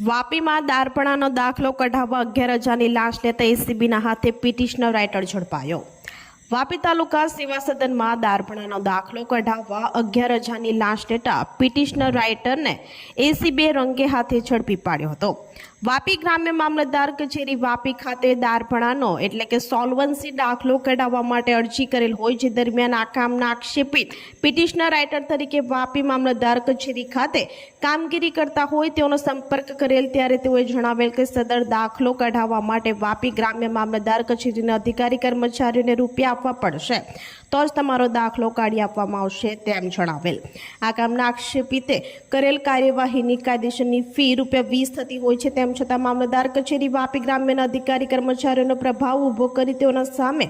વાપીમાં દારપણાનો દાખલો કઢાવવા 11,000ની લાંચ લેતા એસીબીના હાથે પિટિશનર રાઇટર ઝડપાયો। વાપી તાલુકા સેવા સદનમાં દારપણાનો દાખલો કઢાવવા 11,000ની લાંચ લેતા પિટિશનર રાઇટરને એસીબીએ રંગે હાથે ઝડપી પાડ્યો હતો। વાપી ગ્રામ્ય મામલતદાર કચેરી વાપી ખાતે દારપણાનો એટલે કે સોલ્વન્સી દાખલો કઢાવવા માટે અરજી કરેલ હોય, જે દરમિયાન આ કામના આક્ષેપિત પિટિશનર રાઇટર તરીકે વાપી મામલતદાર કચેરી ખાતે કામગીરી કરતા હોય તેઓનો સંપર્ક કરેલ ત્યારે તેઓએ જણાવેલ કે સદર દાખલો કઢાવવા માટે વાપી ગ્રામ્ય મામલતદાર કચેરીના અધિકારી કર્મચારીઓને રૂપિયા આપવા પડશે, તો જ તમારો દાખલો કાઢી આપવામાં આવશે તેમ જણાવેલ। આ કામના આક્ષેપિતે કરેલ કાર્યવાહીની કાયદેસરની ફી ₹20 થતી હોય છે, તેમ છતાં મામલતદાર કચેરી વાપી ગ્રામ્યના અધિકારી કર્મચારીઓનો પ્રભાવ ઊભો કરી તેઓના સામે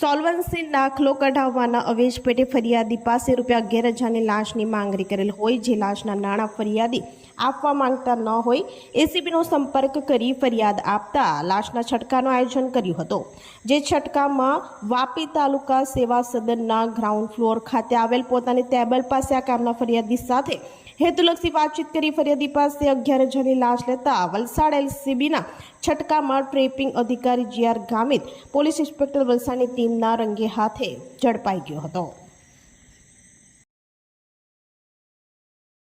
સોલ્વન્સી દાખલો કઢાવવાના અવેજ પેટે ફરિયાદી પાસે ₹11,000ની લાંચની માંગણી કરેલ હોય, જે લાંચના નાણાં ફરિયાદી આપવા માંગતા ન હોય એસીબીનો સંપર્ક કરી ફરિયાદ આપતા લાંચના છટકાનું આયોજન કર્યું હતું, જે છટકામાં વાપી તાલુકા સેવા સદનના ગ્રાઉન્ડ ફ્લોર ખાતે આવેલ પોતાની ટેબલ પાસે આ કામના ફરિયાદી સાથે હેતુલક્ષી વાતચીત કરી ફરિયાદી પાસે 11,000ની લાંચ લેતા વલસાડ એલસીબીના છટકામાં ટ્રેપિંગ અધિકારી GR ગામિત, પોલીસ ઇન્સ્પેક્ટર વલસાડની ટીમના રંગે હાથે ઝડપાઈ ગયો હતો।